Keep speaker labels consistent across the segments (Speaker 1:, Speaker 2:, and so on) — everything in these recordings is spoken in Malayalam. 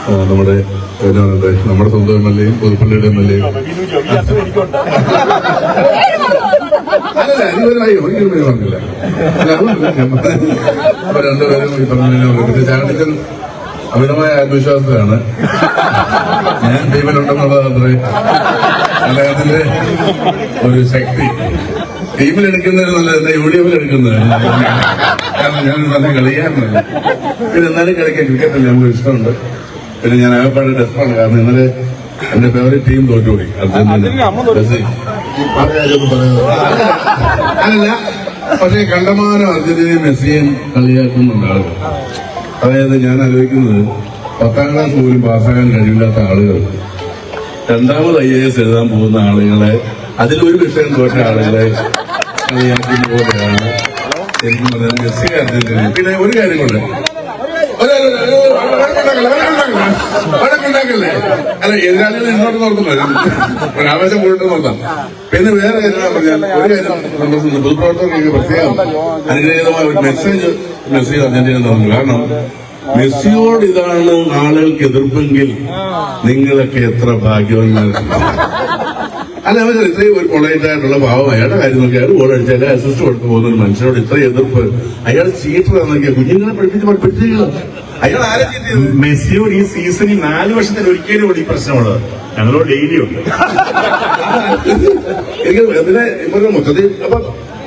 Speaker 1: നമ്മുടെ നമ്മുടെ സ്വന്തം MLA യും പുതുപ്പള്ളിയുടെ MLA യും അല്ലല്ല ഇതുവരായോ എനിക്കൊന്നും പറഞ്ഞില്ല. അപ്പൊ രണ്ടുപേരും ഈ പറഞ്ഞ ചാണ്ടിച്ചൻ അമിതമായ ആത്മവിശ്വാസത്തിലാണ് ഞാൻ ടീമിലുണ്ടെന്നുള്ളത് അത്രേ അദ്ദേഹത്തിന്റെ ഒരു ശക്തി. ടീമിലെടുക്കുന്നതിന് നല്ലത് UDF എടുക്കുന്നത്, കാരണം ഞാൻ നല്ല കളിക്കാറുണ്ട്. പിന്നെ എന്നാലും കളിക്കാൻ ക്രിക്കറ്റല്ലേ നമുക്ക് ഇഷ്ടമുണ്ട്. പിന്നെ ഞാൻ ആകപ്പാട് ഡെസ്പാണ്, കാരണം ഇന്നലെ എന്റെ ഫേവറേറ്റ് ടീം തോറ്റുകൂടി അല്ല. പക്ഷെ കണ്ടമാനം അർജന്റീനയും മെസ്സിയും കളിയാക്കുന്നുണ്ട് ആളുകൾ. അതായത് ഞാൻ ആലോചിക്കുന്നത് 10ാം ക്ലാസ് പോലും പാസ്സാകാൻ കഴിവില്ലാത്ത ആളുകൾ രണ്ടാമത് IAS എഴുതാൻ പോകുന്ന ആളുകളെ, അതിലൊരു വിഷയം തോറ്റ ആളുകളെ കളിയാക്കുന്ന പോലെയാണ് ശരിക്കും പറഞ്ഞാൽ മെസ്സി അർജന്റീന. പിന്നെ ഒരു കാര്യം കൊണ്ട് വഴക്കുണ്ടാക്കല്ലേ, അല്ല എതിരാളികൾ ഇങ്ങോട്ട് നോക്കുന്നത് ഒരാവേശം കൂടിട്ട് നോക്കാം. പിന്നെ വേറെ കാര്യം പറഞ്ഞാൽ ഒരു കാര്യം സന്തോഷം, പൊതുപ്രവർത്തകർക്ക് പ്രത്യേകം അനുഗ്രഹീതമായ ഒരു മെസ്സേജ് മെസ്സി അർജന്റീന തന്നു. കാരണം മെസ്സിയോട് ഇതാണ് ആളുകൾക്ക് എതിർപ്പെങ്കിൽ നിങ്ങളൊക്കെ എത്ര ഭാഗ്യവാന്മാർ. അല്ല അവർ ഇത്രയും ഒരു പൊളൈറ്റായിട്ടുള്ള ഭാവം, അയാളുടെ കാര്യം നോക്കി അയാൾ ഗോൾ അടിച്ചാൽ അസിസ്റ്റ് കൊടുത്തു പോകുന്ന ഒരു മനുഷ്യനോട് ഇത്രയും എതിർപ്പ്, അയാൾ ചീറ്ററാന്നൊക്കെ കുഞ്ഞുങ്ങളെ പഠിപ്പിക്കുക. അയാൾ ആരെ ചീറ്റ്?
Speaker 2: മെസ്സിയോട് ഈ സീസണിൽ 4 വർഷത്തിൽ ഒരിക്കലും കൂടി പ്രശ്നമുള്ളത് ഞങ്ങളോട് ഡെയിലി ഉണ്ട്.
Speaker 1: എനിക്ക് ഇതിനെ ഇപ്പോഴും മൊത്തത്തിൽ അപ്പൊ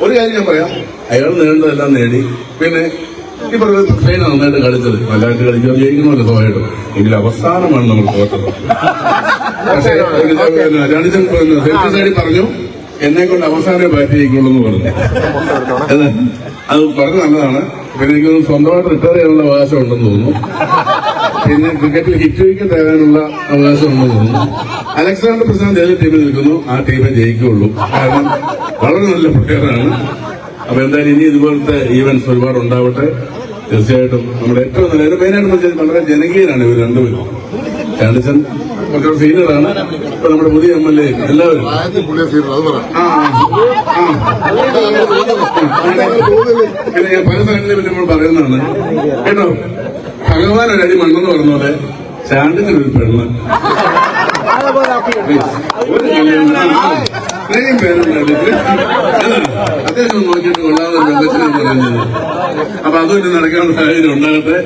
Speaker 1: ഒരു കാര്യം ഞാൻ പറയാം, അയാൾ നേടേണ്ടതെല്ലാം നേടി. പിന്നെ ഈ പറഞ്ഞ ട്രെയിൻ നന്നായിട്ട് കളിച്ചത്, നല്ലതായിട്ട് കളിക്കാൻ ജയിക്കണമല്ലോ സ്വാഭാവികം. എങ്കിലും അവസാനമാണ് നമ്മൾ തോറ്റത്. പക്ഷേ ജാണിച്ചൻ സെൽഫി സൈഡിൽ പറഞ്ഞു എന്നെ കൊണ്ട് അവസാനം ബാറ്റ് ചെയ്യിക്കുള്ളൂ എന്ന് പറഞ്ഞു. അത് വളരെ നല്ലതാണ്. പിന്നെ എനിക്കൊന്ന് സ്വന്തമായിട്ട് റിട്ടയർ ചെയ്യാനുള്ള അവകാശം ഉണ്ടെന്ന് തോന്നുന്നു. പിന്നെ ക്രിക്കറ്റിൽ ഹിറ്റ് വിക്കറ്റ് തരാനുള്ള അവകാശം ഉണ്ടെന്ന് തോന്നുന്നു. അലക്സാണ്ടർ പ്രസാദ് ഏത് ടീമിൽ നിൽക്കുന്നു ആ ടീമെ ജയിക്കുള്ളൂ, കാരണം വളരെ നല്ല പ്ലെയറാണ്. അപ്പൊ എന്തായാലും ഇനി ഇതുപോലത്തെ ഈവന്റ്സ് ഒരുപാട് ഉണ്ടാവട്ടെ. തീർച്ചയായിട്ടും നമ്മുടെ ഏറ്റവും നല്ല മെയിനായിട്ട് വളരെ ജനകീയനാണ് ഇവർ രണ്ടുപേരും. ചാണ്ടിച്ചൻ കുറച്ചുകൂടെ സീനിയറാണ്. ഇപ്പൊ നമ്മുടെ പുതിയ MLA എല്ലാവരും പിന്നെ ഞാൻ പല സ്ഥലങ്ങളെ പറ്റി നമ്മൾ പറയുന്നതാണ് കേട്ടോ. ഭഗവാൻ ഒരടി മണ്ണെന്ന് പറഞ്ഞ പോലെ ചാണ്ടിച്ചനൊരു പെണ്ണ്. ഇത്രയും പേരുണ്ടായിട്ട് അത്യാവശ്യം നോക്കിയിട്ട് കൊള്ളാവുന്ന ബന്ധത്തിനെന്ന് പറയുന്നത്. അപ്പൊ അതൊരു നടക്കാനുള്ള സാഹചര്യം ഉണ്ടാകട്ടെ.